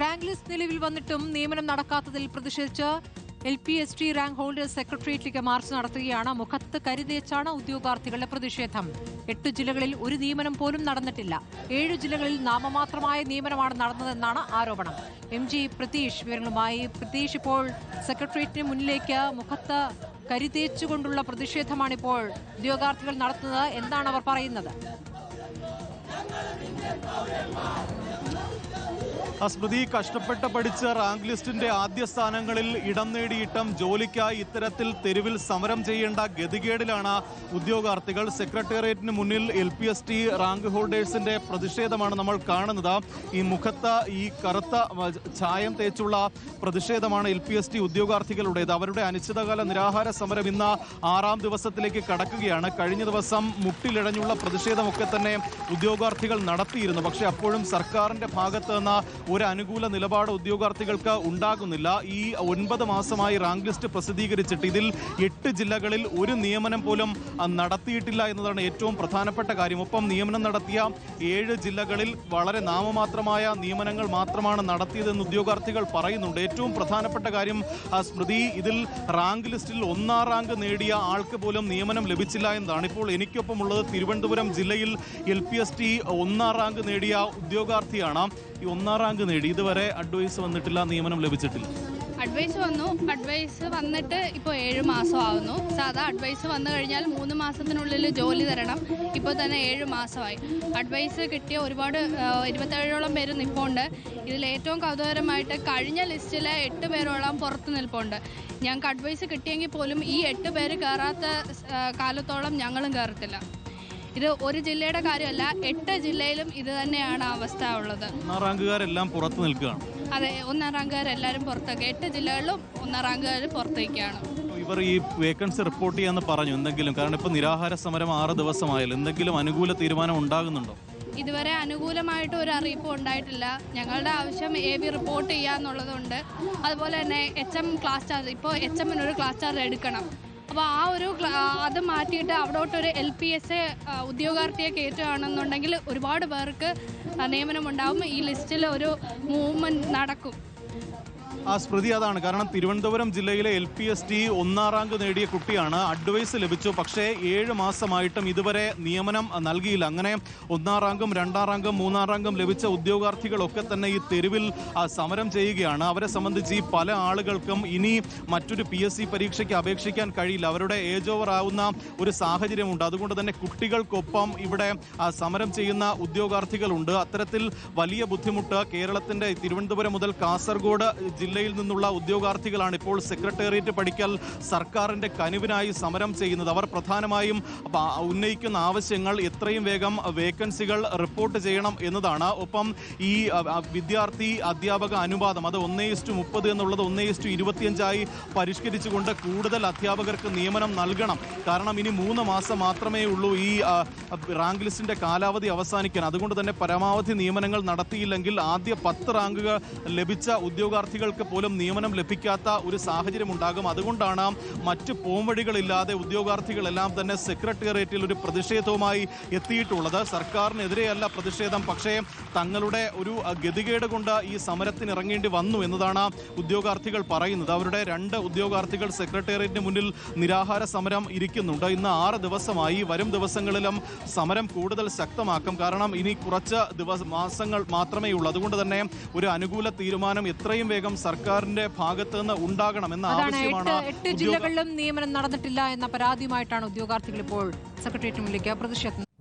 Rank list നിലവിൽ വന്നിട്ടും നിയമനം നടക്കാത്തതിൽ പ്രതിഷേധിച്ച് LPST റാങ്ക് ഹോൾഡേഴ്സ് സെക്രട്ടേറിയറ്റിലേക്ക് മാർച്ച് നടത്തുകയാണ്. മുഖത്ത് കരുതേച്ചാണ് ഉദ്യോഗാർത്ഥികളുടെ പ്രതിഷേധം. 8 ജില്ലകളിൽ ഒരു നിയമനം പോലും നടന്നിട്ടില്ല. 7 ജില്ലകളിൽ നാമമാത്രമായ നിയമനമാണ് നടന്നതെന്നാണ് ആരോപണം. MG പ്രതീഷ് വിവരങ്ങളുമായി. പ്രതീഷ്, ഇപ്പോൾ സെക്രട്ടേറിയറ്റിന് മുന്നിലേക്ക് മുഖത്ത് കരുതേച്ചുകൊണ്ടുള്ള പ്രതിഷേധമാണിപ്പോൾ ഉദ്യോഗാർത്ഥികൾ നടത്തുന്നത്. എന്താണ് അവർ പറയുന്നത്? സ്മൃതി, കഷ്ടപ്പെട്ട് പഠിച്ച റാങ്ക് ലിസ്റ്റിന്റെ ആദ്യ സ്ഥാനങ്ങളിൽ ഇടം നേടിയിട്ടും ജോലിക്കായി ഇത്തരത്തിൽ തെരുവിൽ സമരം ചെയ്യേണ്ട ഗതികേടിലാണ് ഉദ്യോഗാർത്ഥികൾ. സെക്രട്ടേറിയറ്റിന് മുന്നിൽ LPST റാങ്ക് ഹോൾഡേഴ്സിന്റെ പ്രതിഷേധമാണ് നമ്മൾ കാണുന്നത്. ഈ മുഖത്ത് ഈ കറുത്ത ചായം തേച്ചുള്ള പ്രതിഷേധമാണ് LPST ഉദ്യോഗാർത്ഥികളുടേത്. അവരുടെ അനിശ്ചിതകാല നിരാഹാര സമരം ഇന്ന് 6ാം ദിവസത്തിലേക്ക് കടക്കുകയാണ്. കഴിഞ്ഞ ദിവസം മുട്ടിലിഴഞ്ഞുള്ള പ്രതിഷേധമൊക്കെ തന്നെ ഉദ്യോഗാർത്ഥികൾ നടത്തിയിരുന്നു. പക്ഷേ അപ്പോഴും സർക്കാരിന്റെ ഭാഗത്ത് നിന്ന് ഒരു അനുകൂല നിലപാട് ഉദ്യോഗാർത്ഥികൾക്ക് ഉണ്ടാകുന്നില്ല. ഈ 9 മാസമായി റാങ്ക് ലിസ്റ്റ് പ്രസിദ്ധീകരിച്ചിട്ട് ഇതിൽ 8 ജില്ലകളിൽ ഒരു നിയമനം പോലും നടത്തിയിട്ടില്ല എന്നതാണ് ഏറ്റവും പ്രധാനപ്പെട്ട കാര്യം. ഒപ്പം നിയമനം നടത്തിയ 7 ജില്ലകളിൽ വളരെ നാമമാത്രമായ നിയമനങ്ങൾ മാത്രമാണ് നടത്തിയതെന്ന് ഉദ്യോഗാർത്ഥികൾ പറയുന്നുണ്ട്. ഏറ്റവും പ്രധാനപ്പെട്ട കാര്യം സ്മൃതി, ഇതിൽ റാങ്ക് ലിസ്റ്റിൽ 1ാം റാങ്ക് നേടിയ ആൾക്ക് പോലും നിയമനം ലഭിച്ചില്ല എന്നതാണ്. ഇപ്പോൾ എനിക്കൊപ്പമുള്ളത് തിരുവനന്തപുരം ജില്ലയിൽ LPST 1ാം റാങ്ക് നേടിയ ഉദ്യോഗാർത്ഥിയാണ്. ഈ 1ാം റാങ്ക് നേടി ഇതുവരെ അഡ്വൈസ് വന്നിട്ടില്ല, നിയമനം ലഭിച്ചിട്ടില്ല. അഡ്വൈസ് വന്നു. അഡ്വൈസ് വന്നിട്ട് ഇപ്പോൾ 7 മാസം ആവുന്നു. സാധാ അഡ്വൈസ് വന്നു കഴിഞ്ഞാൽ 3 മാസത്തിനുള്ളിൽ ജോലി തരണം. ഇപ്പോൾ തന്നെ 7 മാസമായി. അഡ്വൈസ് കിട്ടിയ ഒരുപാട് 27ഓളം പേര് നിൽപ്പുണ്ട്. ഇതിൽ ഏറ്റവും കൗതുകകരമായിട്ട് കഴിഞ്ഞ ലിസ്റ്റിലെ 8 പേരോളം പുറത്ത് നിൽപ്പുണ്ട്. ഞങ്ങൾക്ക് അഡ്വൈസ് കിട്ടിയെങ്കിൽ പോലും ഈ 8 പേര് കയറാത്ത കാലത്തോളം ഞങ്ങളും കയറത്തില്ല. ഇത് ഒരു ജില്ലയുടെ കാര്യമല്ല, 8 ജില്ലയിലും ഇത് തന്നെയാണ് അവസ്ഥ ഉള്ളത്. 1ാം റാങ്കുകാരെല്ലാം പുറത്ത് നിൽക്കുകയാണ്. അതെ, 1ാം റാങ്കുകാരെല്ലാവരും പുറത്തേക്ക്, 8 ജില്ലകളിലും 1ാം റാങ്കുകാർ പുറത്തേക്കാണ്. ഇവർ ഈ വേക്കൻസി റിപ്പോർട്ട് ചെയ്യാന്ന് പറഞ്ഞു എന്തെങ്കിലും? കാരണം ഇപ്പോൾ നിരാഹാര സമരം 6 ദിവസമായാലും എന്തെങ്കിലും അനുകൂല തീരുമാനം ഉണ്ടാകുന്നുണ്ടോ? ഇതുവരെ അനുകൂലമായിട്ട് ഒരു അറിയിപ്പ് ഉണ്ടായിട്ടില്ല. ഞങ്ങളുടെ ആവശ്യം AV റിപ്പോർട്ട് ചെയ്യാന്നുള്ളതുണ്ട്. അതുപോലെ തന്നെ HM ക്ലാസ് ചാർജ്, ഇപ്പോൾ HMനൊരു ക്ലാസ് ചാർജ് എടുക്കണം. അപ്പോൾ അത് മാറ്റിയിട്ട് അവിടോട്ടൊരു LPSA ഉദ്യോഗാർത്ഥിയെ കയറ്റുകയാണെന്നുണ്ടെങ്കിൽ ഒരുപാട് പേർക്ക് നിയമനമുണ്ടാവും. ഈ ലിസ്റ്റിൽ ഒരു മൂവ്മെൻറ്റ് നടക്കും. സ്മൃതി, അതാണ് കാരണം. തിരുവനന്തപുരം ജില്ലയിലെ LPST 1ാം റാങ്ക് നേടിയ കുട്ടിയാണ്. അഡ്വൈസ് ലഭിച്ചു, പക്ഷേ 7 മാസമായിട്ടും ഇതുവരെ നിയമനം നൽകിയില്ല. അങ്ങനെ 1ാം റാങ്കും 2ാം റാങ്കും 3ാം റാങ്കും ലഭിച്ച ഉദ്യോഗാർത്ഥികളൊക്കെ തന്നെ ഈ തെരുവിൽ സമരം ചെയ്യുകയാണ്. അവരെ സംബന്ധിച്ച് ഈ പല ആളുകൾക്കും ഇനി മറ്റൊരു PSC പരീക്ഷയ്ക്ക് അപേക്ഷിക്കാൻ കഴിയില്ല. അവരുടെ ഏജ് ഓവർ ആവുന്ന ഒരു സാഹചര്യമുണ്ട്. അതുകൊണ്ട് തന്നെ കുട്ടികൾക്കൊപ്പം ഇവിടെ സമരം ചെയ്യുന്ന ഉദ്യോഗാർത്ഥികളുണ്ട്. അത്തരത്തിൽ വലിയ ബുദ്ധിമുട്ട് കേരളത്തിന്റെ തിരുവനന്തപുരം മുതൽ കാസർഗോഡ് ജില്ലയിൽ നിന്നുള്ള ഉദ്യോഗാർത്ഥികളാണ് ഇപ്പോൾ സെക്രട്ടേറിയറ്റ് പടിക്കൽ സർക്കാരിന്റെ കനിവിനായി സമരം ചെയ്യുന്നത്. അവർ പ്രധാനമായും ഉന്നയിക്കുന്ന ആവശ്യങ്ങൾ എത്രയും വേഗം വേക്കൻസികൾ റിപ്പോർട്ട് ചെയ്യണം എന്നതാണ്. ഒപ്പം ഈ വിദ്യാർത്ഥി അധ്യാപക അനുപാതം അത് 1:30 എന്നുള്ളത് 1:25 പരിഷ്കരിച്ചുകൊണ്ട് കൂടുതൽ അധ്യാപകർക്ക് നിയമനം നൽകണം. കാരണം ഇനി 3 മാസം മാത്രമേ ഉള്ളൂ ഈ റാങ്ക് ലിസ്റ്റിന്റെ കാലാവധി അവസാനിക്കാൻ. അതുകൊണ്ട് തന്നെ പരമാവധി നിയമനങ്ങൾ നടത്തിയില്ലെങ്കിൽ ആദ്യ 10 റാങ്കുകൾ ലഭിച്ച ഉദ്യോഗാർത്ഥികൾക്ക് പോലും നിയമനം ലഭിക്കാത്ത ഒരു സാഹചര്യം ഉണ്ടാകും. അതുകൊണ്ടാണ് മറ്റ് പോംവഴികളില്ലാതെ ഉദ്യോഗാർത്ഥികളെല്ലാം തന്നെ സെക്രട്ടേറിയറ്റിൽ ഒരു പ്രതിഷേധവുമായി എത്തിയിട്ടുള്ളത്. സർക്കാരിനെതിരെയല്ല പ്രതിഷേധം, പക്ഷേ തങ്ങളുടെ ഒരു ഗതികേട് കൊണ്ട് ഈ സമരത്തിന് ഇറങ്ങേണ്ടി വന്നു എന്നതാണ് ഉദ്യോഗാർത്ഥികൾ പറയുന്നത്. അവരുടെ 2 ഉദ്യോഗാർത്ഥികൾ സെക്രട്ടേറിയറ്റിന് മുന്നിൽ നിരാഹാര സമരം ഇരിക്കുന്നുണ്ട്. ഇന്ന് 6 ദിവസമായി. വരും ദിവസങ്ങളിലും സമരം കൂടുതൽ ശക്തമാക്കും. കാരണം ഇനി കുറച്ച് മാസങ്ങൾ മാത്രമേ ഉള്ളൂ. അതുകൊണ്ട് തന്നെ ഒരു അനുകൂല തീരുമാനം എത്രയും വേഗം സർക്കാരിന്റെ ഭാഗത്ത് നിന്ന് ഉണ്ടാകണം എന്ന ആവശ്യമാണ്. 8 ജില്ലകളിലും നിയമനം നടന്നിട്ടില്ല എന്ന പരാതിയുമായിട്ടാണ് ഉദ്യോഗാർത്ഥികൾ ഇപ്പോൾ സെക്രട്ടേറിയറ്റിന് മുന്നിലേക്ക് പ്രതിഷേധം